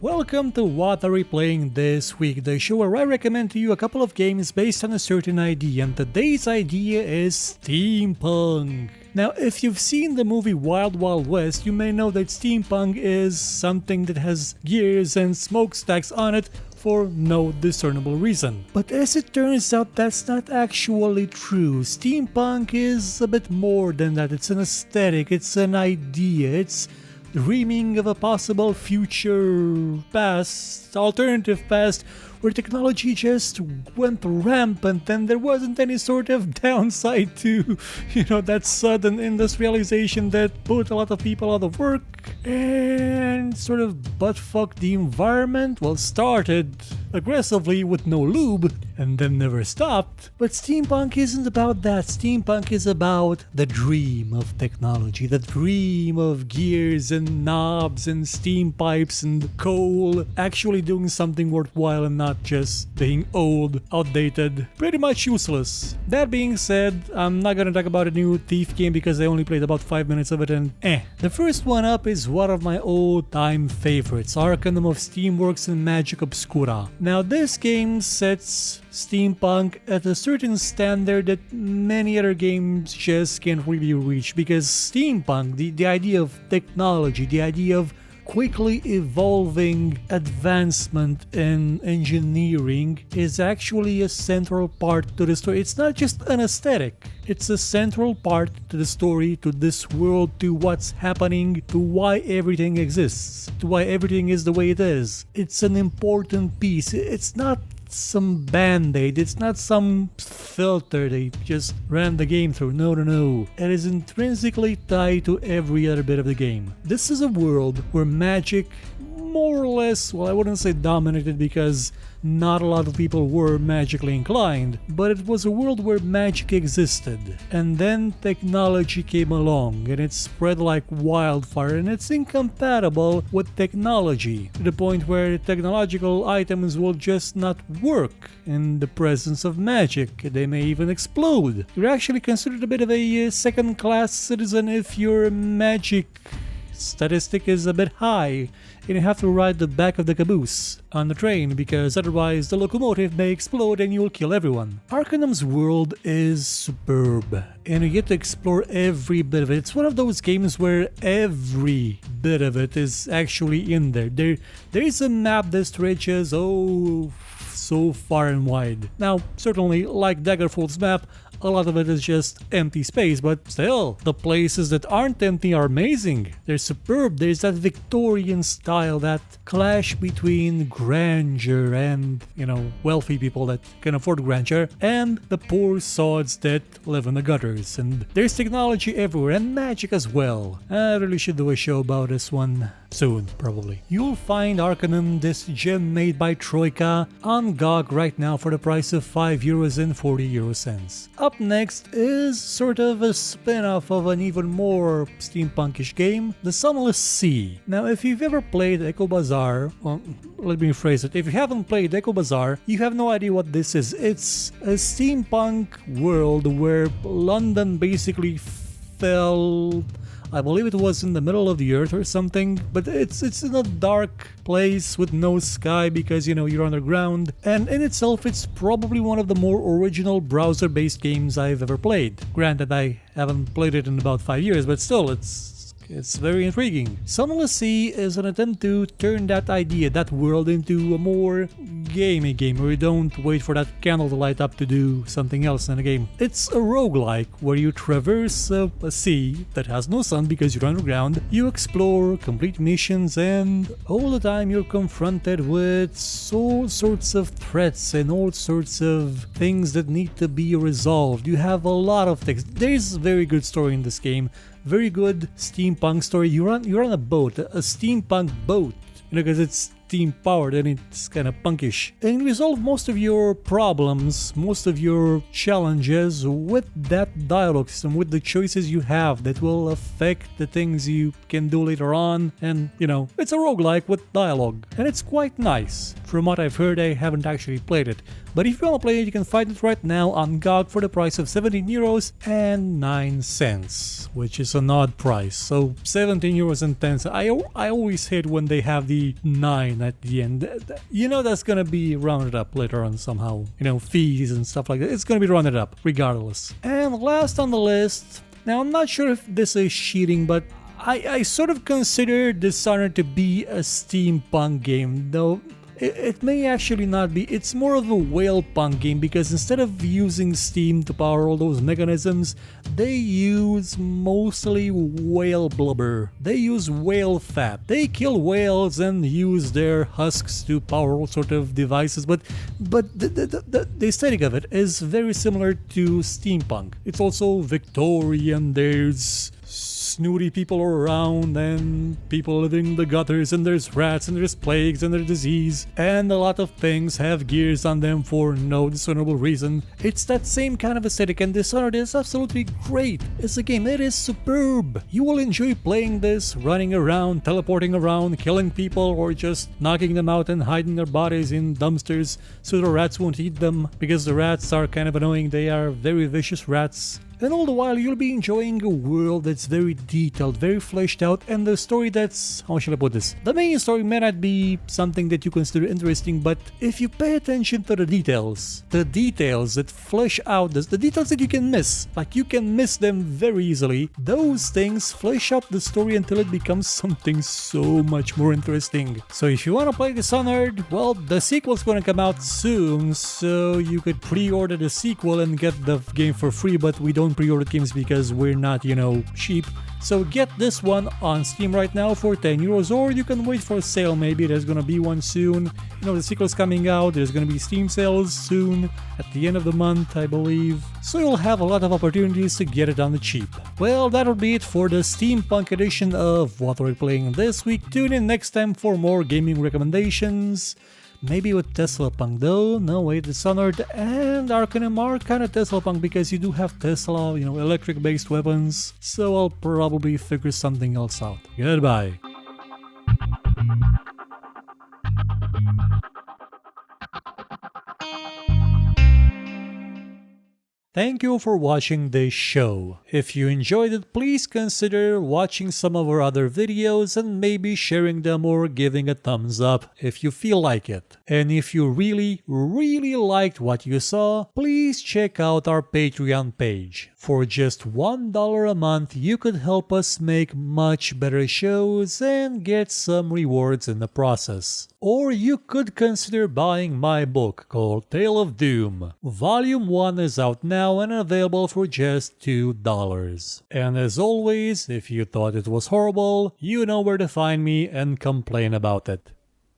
Welcome to What Are We Playing This Week, the show where I recommend to you a couple of games based on a certain idea, and today's idea is steampunk. Now, if you've seen the movie Wild Wild West, you may know that steampunk is something that has gears and smokestacks on it for no discernible reason. But as it turns out, that's not actually true. Steampunk is a bit more than that. It's an aesthetic, it's an idea, it's dreaming of a possible future past, alternative past, where technology just went rampant and there wasn't any sort of downside to, that sudden industrialization that put a lot of people out of work and sort of butt-fucked the environment. Well, started aggressively with no lube and then never stopped. But steampunk isn't about that. Steampunk is about the dream of technology, the dream of gears and knobs and steam pipes and coal actually doing something worthwhile and not just being old, outdated, pretty much useless. That being said, I'm not gonna talk about a new Thief game because I only played about 5 minutes of it and The first one up is one of my old-time favorites, Arcanum of Steamworks and Magic Obscura. Now this game sets steampunk at a certain standard that many other games just can't really reach, because steampunk, the idea of technology, the idea of quickly evolving advancement in engineering is actually a central part to the story. It's not just an aesthetic. It's a central part to the story, to this world, to what's happening, to why everything exists, to why everything is the way it is. It's an important piece. It's not some band-aid, it's not some filter they just ran the game through. No. It is intrinsically tied to every other bit of the game. This is a world where magic more or less, well, I wouldn't say dominated because not a lot of people were magically inclined, but it was a world where magic existed. And then technology came along and it spread like wildfire, and it's incompatible with technology to the point where technological items will just not work in the presence of magic. They may even explode. You're actually considered a bit of a second-class citizen if your magic statistic is a bit high and you have to ride the back of the caboose on the train, because otherwise the locomotive may explode and you'll kill everyone. Arcanum's world is superb and you get to explore every bit of it. It's one of those games where every bit of it is actually in there. There is a map that stretches so far and wide. Now, certainly, like Daggerfall's map, a lot of it is just empty space, but still, the places that aren't empty are amazing. They're superb. There's that Victorian style, that clash between grandeur and, wealthy people that can afford grandeur, and the poor sods that live in the gutters. And there's technology everywhere, and magic as well. I really should do a show about this one soon, probably. You'll find Arcanum, this gem made by Troika, on GOG right now for the price of €5.40. Up next is sort of a spin-off of an even more steampunkish game, The Sunless Sea. Now, if you've ever played Echo Bazaar, well, let me rephrase it. If you haven't played Echo Bazaar, you have no idea what this is. It's a steampunk world where London basically fell, I believe it was in the middle of the earth or something, but it's in a dark place with no sky because, you're underground. And in itself, it's probably one of the more original browser-based games I've ever played. Granted, I haven't played it in about 5 years, but still, it's very intriguing. Sunless Sea is an attempt to turn that idea, that world, into a more gamey game where you don't wait for that candle to light up to do something else in the game. It's a roguelike where you traverse a sea that has no sun because you're underground. You explore, complete missions, and all the time you're confronted with all sorts of threats and all sorts of things that need to be resolved. You have a lot of things. There's a very good story in this game. Very good steampunk story. You're on a boat, a steampunk boat, because it's steam powered and it's kind of punkish. And you resolve most of your problems, most of your challenges with that dialogue system, with the choices you have that will affect the things you can do later on. And, it's a roguelike with dialogue. And it's quite nice. From what I've heard, I haven't actually played it. But if you want to play it, you can find it right now on GOG for the price of €17.09, which is an odd price. So €17.10. I always hate when they have the 9 coin at the end. You know that's gonna be rounded up later on somehow. You know, fees and stuff like that. It's gonna be rounded up regardless. And last on the list, now I'm not sure if this is cheating, but I sort of consider Dishonored to be a steampunk game, though it may actually not be. It's more of a whale punk game because instead of using steam to power all those mechanisms, they use mostly whale blubber. They use whale fat. They kill whales and use their husks to power all sort of devices, but the aesthetic of it is very similar to steampunk. It's also Victorian. There's snooty people around and people living in the gutters, and there's rats and there's plagues and there's disease, and a lot of things have gears on them for no discernible reason. It's that same kind of aesthetic, and Dishonored is absolutely great. It's a game, it is superb. You will enjoy playing this, running around, teleporting around, killing people, or just knocking them out and hiding their bodies in dumpsters so the rats won't eat them, because the rats are kind of annoying. They are very vicious rats. And all the while you'll be enjoying a world that's very detailed, very fleshed out, and the story that's, how shall I put this? The main story may not be something that you consider interesting, but if you pay attention to the details that flesh out this, the details that you can miss, like you can miss them very easily, those things flesh out the story until it becomes something so much more interesting. So if you want to play Dishonored, well, the sequel's gonna come out soon, so you could pre-order the sequel and get the game for free, but we don't pre-order games because we're not, you know, cheap. So get this one on Steam right now for €10, or you can wait for a sale. Maybe there's gonna be one soon. You know, the sequel's coming out, there's gonna be Steam sales soon, at the end of the month, I believe. So you'll have a lot of opportunities to get it on the cheap. Well, that'll be it for the Steampunk edition of What Are We Playing this week. Tune in next time for more gaming recommendations. Maybe with Tesla Punk though. No, wait, Dishonored and Arcanum are kind of Tesla Punk because you do have Tesla, you know, electric based weapons. So I'll probably figure something else out. Goodbye. Thank you for watching this show. If you enjoyed it, please consider watching some of our other videos and maybe sharing them or giving a thumbs up if you feel like it. And if you really liked what you saw, please check out our Patreon page. For just $1 a month, you could help us make much better shows and get some rewards in the process. Or you could consider buying my book called Tale of Doom. Volume 1 is out now and available for just $2. And as always, if you thought it was horrible, you know where to find me and complain about it.